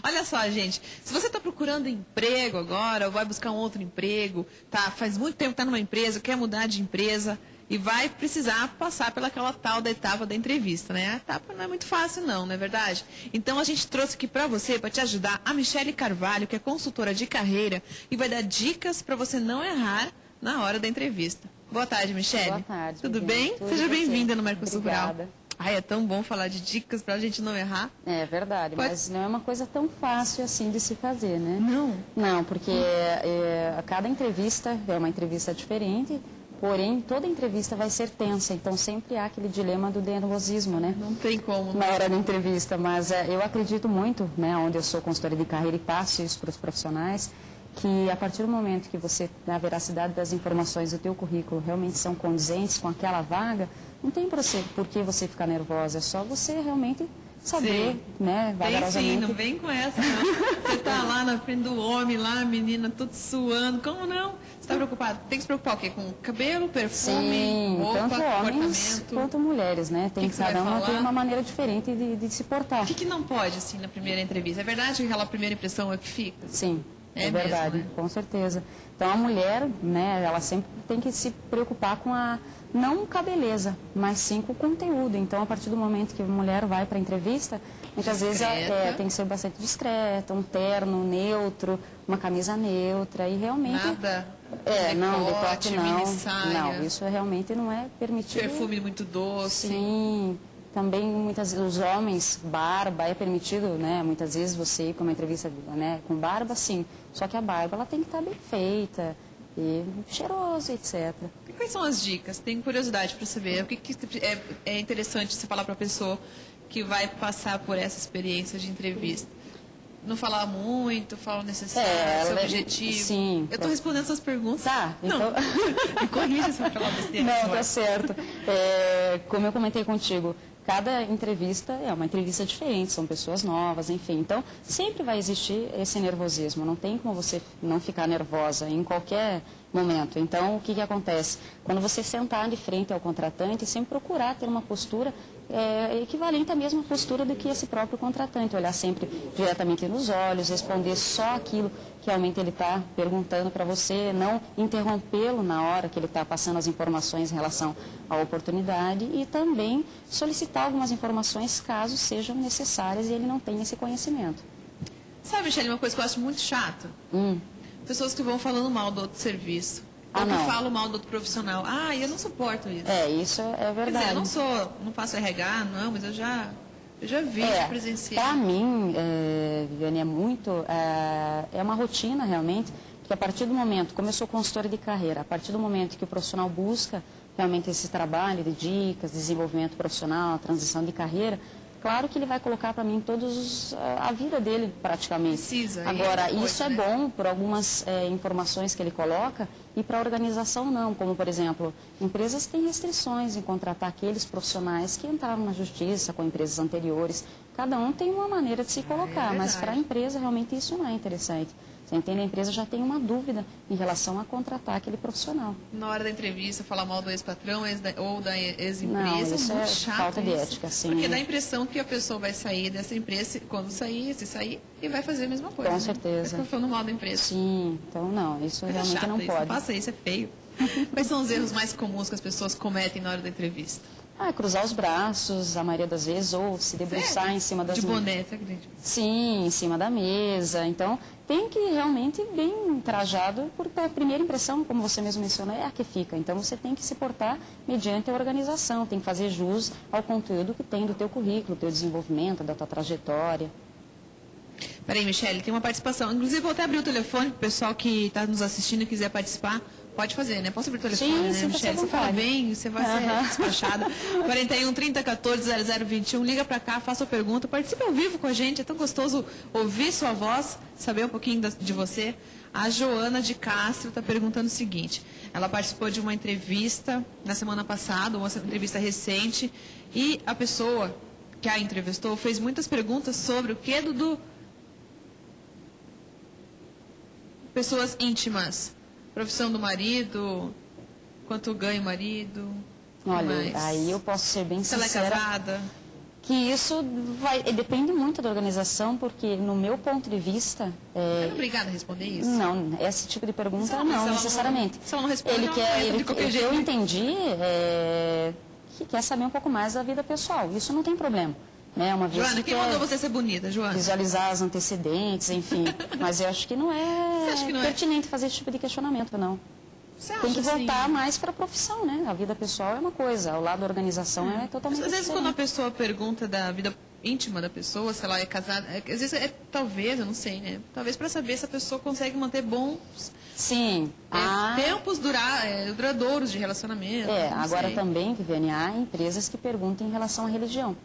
Olha só, gente, se você está procurando emprego agora, ou vai buscar um outro emprego, tá, faz muito tempo que está numa empresa, quer mudar de empresa e vai precisar passar pelaquela tal da etapa da entrevista, né? A etapa não é muito fácil não é verdade? Então a gente trouxe aqui para você, para te ajudar, a Michele Carvalho, que é consultora de carreira e vai dar dicas para você não errar na hora da entrevista. Boa tarde, Michele. Boa tarde. Tudo bem? Tudo. Seja bem-vinda no Mercosul Rural. Obrigada. Ai, é tão bom falar de dicas para a gente não errar. É verdade, mas não é uma coisa tão fácil assim de se fazer, né? Não? Não, porque cada entrevista é uma entrevista diferente, porém toda entrevista vai ser tensa, então sempre há aquele dilema do nervosismo, né? Não tem como. Na hora da entrevista, mas eu acredito muito, né, onde eu sou consultora de carreira e passo isso para os profissionais, que a partir do momento que você, na veracidade das informações do teu currículo realmente são condizentes com aquela vaga, não tem por que você ficar nervosa, é só você realmente saber, sim, né, vagarosamente. Sim, não vem com essa, não. Você tá lá na frente do homem, lá, a menina, tudo suando, como não? Você está preocupado? Tem que se preocupar o quê? Com cabelo, perfume, sim, roupa, tanto homens comportamento? quanto mulheres, né? Tem que cada uma ter uma maneira diferente de se portar. O que não pode, assim, na primeira entrevista? É verdade que aquela primeira impressão é que fica? Sim. É verdade, mesmo, né? Com certeza. Então a mulher, né, ela sempre tem que se preocupar com não com a beleza, mas sim com o conteúdo. Então a partir do momento que a mulher vai para a entrevista, muitas vezes tem que ser bastante discreta, um terno neutro, uma camisa neutra e realmente... Nada? Decote não. Não, isso realmente não é permitido. Perfume muito doce. Sim. Também muitas os homens, barba é permitido, né? Muitas vezes você ir para uma entrevista, né, com barba, sim. Só que a barba ela tem que estar bem feita e cheiroso, etc. E quais são as dicas? Tenho curiosidade para saber. O que é interessante você falar para a pessoa que vai passar por essa experiência de entrevista? Não falar muito, falar o necessário, seu objetivo. Sim. Eu estou respondendo essas perguntas. Tá, então... Não, me corrija se eu falar besteira. Não, tá certo. Como eu comentei contigo, cada entrevista é uma entrevista diferente, são pessoas novas, enfim. Então, sempre vai existir esse nervosismo. Não tem como você não ficar nervosa em qualquer momento. Então, o que acontece? Quando você sentar de frente ao contratante, sempre procurar ter uma postura equivalente à mesma postura do que esse próprio contratante. Olhar sempre diretamente nos olhos, responder só aquilo que realmente ele está perguntando para você, não interrompê-lo na hora que ele está passando as informações em relação à oportunidade e também solicitar algumas informações caso sejam necessárias e ele não tenha esse conhecimento. Sabe, Michele, uma coisa que eu acho muito chato? Pessoas que vão falando mal do outro serviço. Ou que falam mal do outro profissional. Ah, eu não suporto isso. Isso é verdade. Quer dizer, eu não faço RH, não, mas eu já vi, já presenciei. Para mim, Viviane, é uma rotina realmente, que a partir do momento, como eu sou consultora de carreira, a partir do momento que o profissional busca realmente esse trabalho de dicas, desenvolvimento profissional, transição de carreira, claro que ele vai colocar para mim a vida dele praticamente. Precisa. Agora, isso é bom por algumas informações que ele coloca e para a organização não. Como, por exemplo, empresas têm restrições em contratar aqueles profissionais que entraram na justiça com empresas anteriores. Cada um tem uma maneira de se colocar, mas para a empresa realmente isso não é interessante. Você entende? A empresa já tem uma dúvida em relação a contratar aquele profissional. Na hora da entrevista, falar mal do ex-patrão ou da ex-empresa, não, isso é muito chato. Falta de ética, sim. Porque dá a impressão que a pessoa vai sair dessa empresa, quando sair, se sair, e vai fazer a mesma coisa. Com certeza. Vai falando mal da empresa. Sim, então não, isso realmente não pode. Não faça isso, é feio. Quais são os erros mais comuns que as pessoas cometem na hora da entrevista? Cruzar os braços, a maioria das vezes, ou se debruçar em cima das... De boné, você acredita? Sim, em cima da mesa. Então, tem que ir realmente bem trajado, porque a primeira impressão, como você mesmo mencionou, é a que fica. Então, você tem que se portar mediante a organização, tem que fazer jus ao conteúdo que tem do teu currículo, do teu desenvolvimento, da tua trajetória. Peraí, Michele, tem uma participação. Inclusive, vou até abrir o telefone para o pessoal que está nos assistindo e quiser participar. Pode fazer, né? Posso abrir o telefone, sim, né, Michele? Você fala bem, você vai ser despachada. 41 30 14 0021. Liga pra cá, faça a pergunta. Participe ao vivo com a gente. É tão gostoso ouvir sua voz, saber um pouquinho de você. A Joana de Castro está perguntando o seguinte. Ela participou de uma entrevista na semana passada, uma entrevista recente, e a pessoa que a entrevistou fez muitas perguntas sobre o que, Dudu? Pessoas íntimas. Profissão do marido, quanto ganha o marido. Olha, aí eu posso ser bem sincera. Se ela é casada. que isso depende muito da organização, porque no meu ponto de vista... Você não é obrigada a responder isso? Não, esse tipo de pergunta não necessariamente. Se ela não responde, de qualquer jeito. Eu entendi que quer saber um pouco mais da vida pessoal. Isso não tem problema. Né? Uma vez Joana, quem mandou você ser bonita, Joana? Visualizar os antecedentes, enfim. Mas eu acho que não é pertinente fazer esse tipo de questionamento, não. Tem que voltar mais para a profissão, né? A vida pessoal é uma coisa, ao lado da organização é totalmente diferente. Às vezes quando a pessoa pergunta da vida íntima da pessoa, se ela é casada, às vezes talvez, eu não sei, né? Talvez para saber se a pessoa consegue manter bons tempos duradouros de relacionamento. Agora também, Viviane, há empresas que perguntam em relação à religião.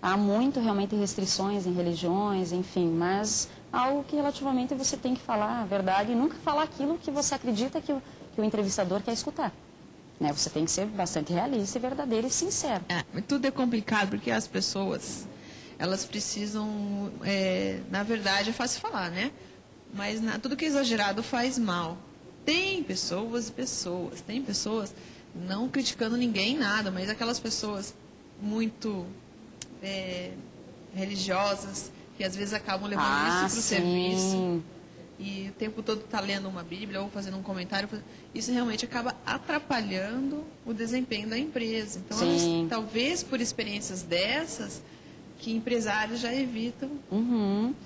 Há muito realmente restrições em religiões, enfim, mas algo que relativamente você tem que falar a verdade e nunca falar aquilo que você acredita que o entrevistador quer escutar. Né? Você tem que ser bastante realista, verdadeiro e sincero. Tudo é complicado porque as pessoas, elas precisam, na verdade é fácil falar, né? Mas tudo que é exagerado faz mal. Tem pessoas e pessoas, tem pessoas, não criticando ninguém, nada, mas aquelas pessoas muito religiosas, que às vezes acabam levando isso para o serviço. E o tempo todo está lendo uma Bíblia ou fazendo um comentário, isso realmente acaba atrapalhando o desempenho da empresa. Então, talvez por experiências dessas, que empresários já evitam.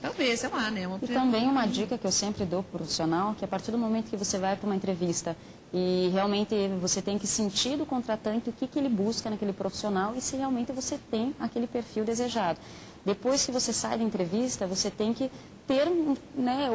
Talvez, sei lá, né? E também uma dica que eu sempre dou para o profissional, que a partir do momento que você vai para uma entrevista e realmente você tem que sentir do contratante o que ele busca naquele profissional e se realmente você tem aquele perfil desejado. Depois que você sai da entrevista, você tem que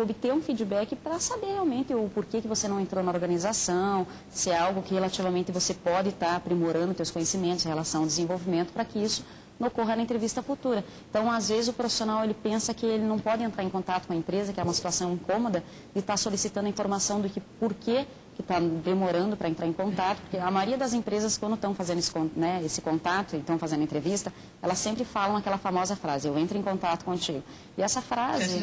obter um feedback para saber realmente o porquê que você não entrou na organização, se é algo que relativamente você pode estar aprimorando seus conhecimentos em relação ao desenvolvimento para que isso não ocorra na entrevista futura. Então, às vezes, o profissional ele pensa que ele não pode entrar em contato com a empresa, que é uma situação incômoda, e está solicitando a informação do que porquê que está demorando para entrar em contato, porque a maioria das empresas, quando estão fazendo esse contato, estão fazendo entrevista, elas sempre falam aquela famosa frase, eu entro em contato contigo. E essa frase,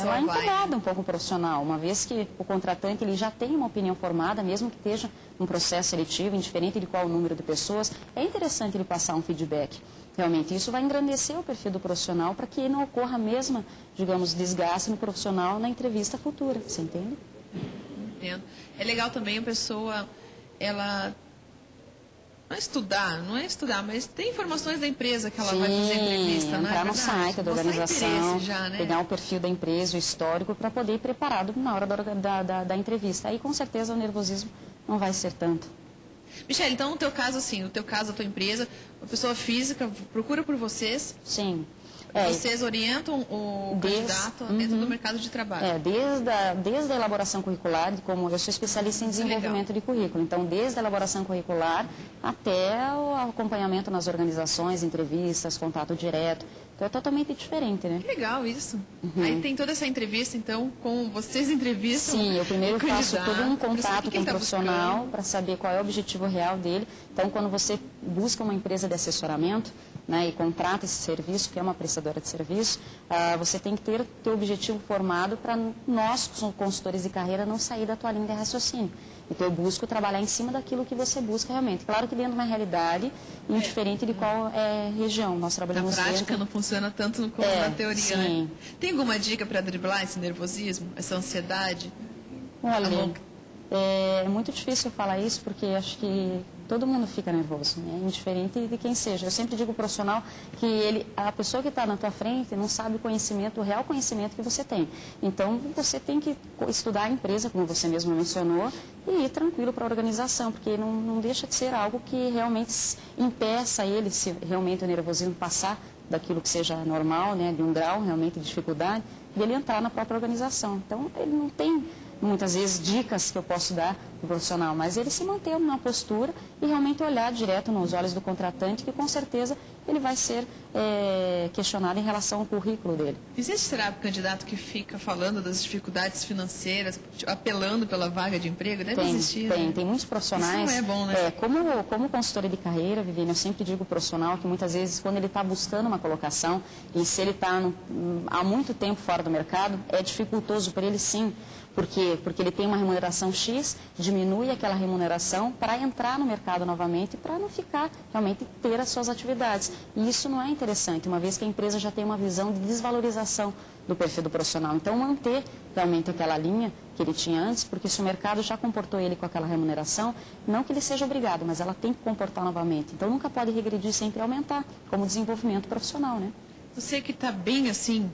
ela incomoda um pouco o profissional, uma vez que o contratante ele já tem uma opinião formada, mesmo que esteja um processo seletivo, indiferente de qual o número de pessoas, é interessante ele passar um feedback. Realmente, isso vai engrandecer o perfil do profissional para que não ocorra a mesma, digamos, desgaste no profissional na entrevista futura, você entende? É legal também a pessoa, ela não é estudar, mas tem informações da empresa que ela vai fazer entrevista, né? Entrar no site da organização, né? pegar o perfil da empresa, o histórico, para poder ir preparado na hora da entrevista. Aí, com certeza, o nervosismo não vai ser tanto. Michele, então, no teu caso, assim, a tua empresa, a pessoa física procura por vocês? Sim. Vocês orientam o candidato dentro do mercado de trabalho? Desde a elaboração curricular, como eu sou especialista em desenvolvimento de currículo, então desde a elaboração curricular até o acompanhamento nas organizações, entrevistas, contato direto. Então é totalmente diferente, né? Que legal isso. Aí tem toda essa entrevista, então, com vocês entrevistam? Sim, eu primeiro faço todo um contato com o profissional para saber qual é o objetivo real dele. Então, quando você busca uma empresa de assessoramento, né, e contrata esse serviço, que é uma prestadora de serviço, você tem que ter teu objetivo formado para nós, consultores de carreira, não sair da tua linha de raciocínio. Então, eu busco trabalhar em cima daquilo que você busca realmente. Claro que dentro de uma realidade, indiferente de qual região. Nós trabalhamos na prática não funciona tanto como na teoria. Sim. Né? Tem alguma dica para driblar esse nervosismo, essa ansiedade? Olha, é muito difícil falar isso, porque acho que todo mundo fica nervoso, né? Indiferente de quem seja. Eu sempre digo ao profissional que a pessoa que está na tua frente não sabe o real conhecimento que você tem. Então, você tem que estudar a empresa, como você mesmo mencionou, e ir tranquilo para a organização, porque não deixa de ser algo que realmente impeça ele, se realmente o nervosismo passar daquilo que seja normal, né, de um grau realmente de dificuldade, de ele entrar na própria organização. Então, ele não tem muitas vezes dicas que eu posso dar para o profissional, mas ele se manter numa postura e realmente olhar direto nos olhos do contratante, que com certeza ele vai ser questionado em relação ao currículo dele. Existe, será, o candidato que fica falando das dificuldades financeiras, apelando pela vaga de emprego? Deve existir. Tem muitos profissionais. Isso não é bom, né? Como consultora de carreira, Viviane, eu sempre digo ao profissional que muitas vezes, quando ele está buscando uma colocação, e se ele está há muito tempo fora do mercado, é dificultoso para ele sim, Por quê? Porque ele tem uma remuneração X, diminui aquela remuneração para entrar no mercado novamente, para não ficar, realmente ter as suas atividades. E isso não é interessante, uma vez que a empresa já tem uma visão de desvalorização do perfil do profissional. Então, manter realmente aquela linha que ele tinha antes, porque se o mercado já comportou ele com aquela remuneração, não que ele seja obrigado, mas ela tem que comportar novamente. Então, nunca pode regredir, sempre aumentar, como desenvolvimento profissional, né? Você que está bem assim,